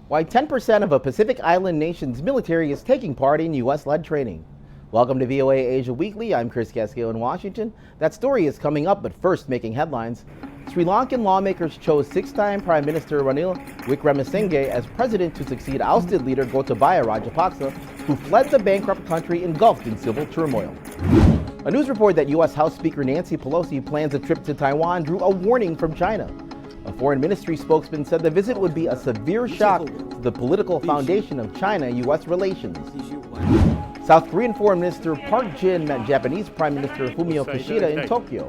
Why 10% of a Pacific Island nation's military is taking part in U.S.-led training. Welcome to VOA Asia Weekly. I'm Chris Casquillo in Washington. That story is coming up, but first making headlines. Sri Lankan lawmakers chose six-time Prime Minister Ranil Wickremesinghe as president to succeed ousted leader Gotabaya Rajapaksa, who fled the bankrupt country engulfed in civil turmoil. A news report that U.S. House Speaker Nancy Pelosi plans a trip to Taiwan drew a warning from China. A foreign ministry spokesman said the visit would be a severe shock to the political foundation of China-U.S. relations. South Korean Foreign Minister Park Jin met Japanese Prime Minister Fumio Kishida in Tokyo.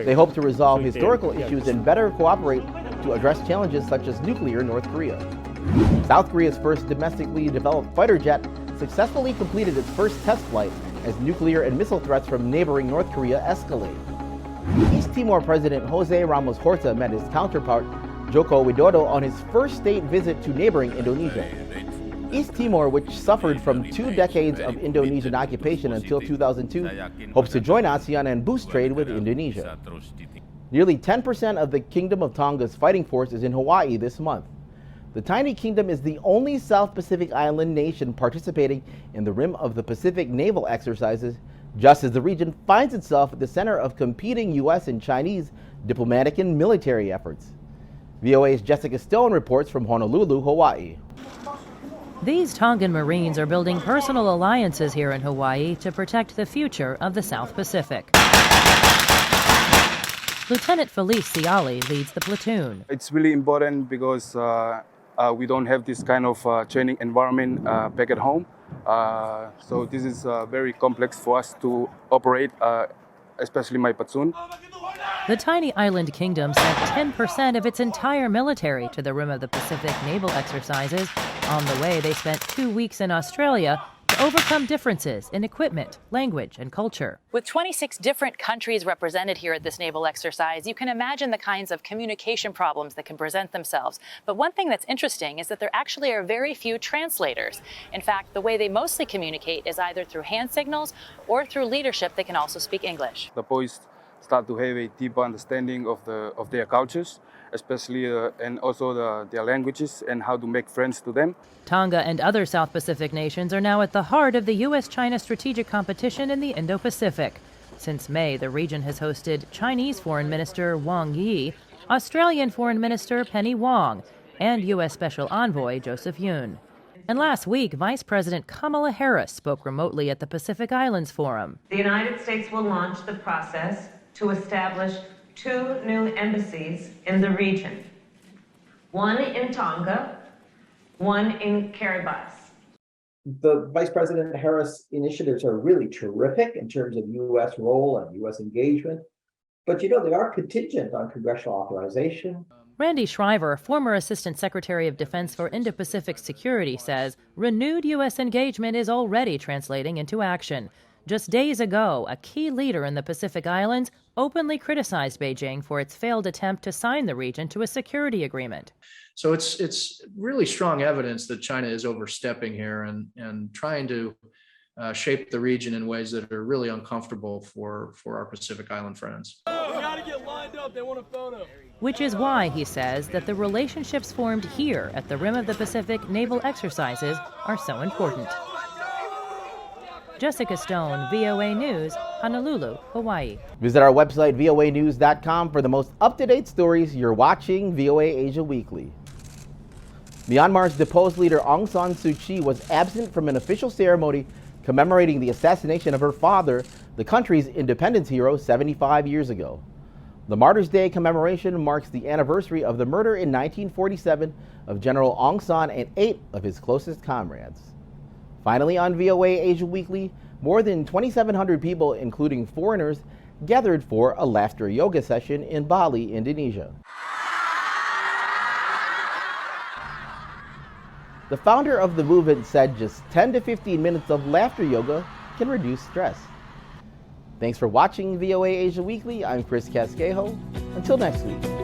They hope to resolve historical issues and better cooperate to address challenges such as nuclear North Korea. South Korea's first domestically developed fighter jet successfully completed its first test flight as nuclear and missile threats from neighboring North Korea escalate. East Timor President Jose Ramos Horta met his counterpart Joko Widodo on his first state visit to neighboring Indonesia. East Timor, which suffered from 2 decades of Indonesian occupation until 2002, hopes to join ASEAN and boost trade with Indonesia. Nearly 10% of the Kingdom of Tonga's fighting force is in Hawaii this month. The tiny kingdom is the only South Pacific island nation participating in the Rim of the Pacific naval exercises, just as the region finds itself at the center of competing U.S. and Chinese diplomatic and military efforts. VOA's Jessica Stone reports from Honolulu, Hawaii. These Tongan Marines are building personal alliances here in Hawaii to protect the future of the South Pacific. Lieutenant Felice Ciali leads the platoon. It's really important because we don't have this kind of training environment back at home. So this is very complex for us to operate, especially my platoon. The tiny island kingdom sent 10% of its entire military to the Rim of the Pacific naval exercises. On the way, they spent 2 weeks in Australia to overcome differences in equipment, language, and culture. With 26 different countries represented here at this naval exercise, you can imagine the kinds of communication problems that can present themselves. But one thing that's interesting is that there actually are very few translators. In fact, the way they mostly communicate is either through hand signals or through leadership that can also speak English. The boys start to have a deeper understanding of their cultures, especially and also their languages and how to make friends to them. Tonga and other South Pacific nations are now at the heart of the U.S.-China strategic competition in the Indo-Pacific. Since May, the region has hosted Chinese Foreign Minister Wang Yi, Australian Foreign Minister Penny Wong, and U.S. Special Envoy Joseph Yun. And last week, Vice President Kamala Harris spoke remotely at the Pacific Islands Forum. The United States will launch the process to establish 2 new embassies in the region, one in Tonga, one in Kiribati. The Vice President Harris initiatives are really terrific in terms of U.S. role and U.S. engagement, but they are contingent on congressional authorization. Randy Shriver, former Assistant Secretary of Defense for Indo-Pacific Security, says renewed U.S. engagement is already translating into action. Just days ago, a key leader in the Pacific Islands openly criticized Beijing for its failed attempt to sign the region to a security agreement. So it's really strong evidence that China is overstepping here and trying to shape the region in ways that are really uncomfortable for our Pacific Island friends. We gotta get lined up. They want a photo. Which is why, he says, that the relationships formed here at the Rim of the Pacific naval exercises are so important. Jessica Stone, VOA News, Honolulu, Hawaii. Visit our website, voanews.com, for the most up-to-date stories. You're watching VOA Asia Weekly. Myanmar's deposed leader Aung San Suu Kyi was absent from an official ceremony commemorating the assassination of her father, the country's independence hero, 75 years ago. The Martyrs' Day commemoration marks the anniversary of the murder in 1947 of General Aung San and 8 of his closest comrades. Finally, on VOA Asia Weekly, more than 2,700 people, including foreigners, gathered for a laughter yoga session in Bali, Indonesia. The founder of the movement said just 10 to 15 minutes of laughter yoga can reduce stress. Thanks for watching VOA Asia Weekly. I'm Chris Casquejo. Until next week.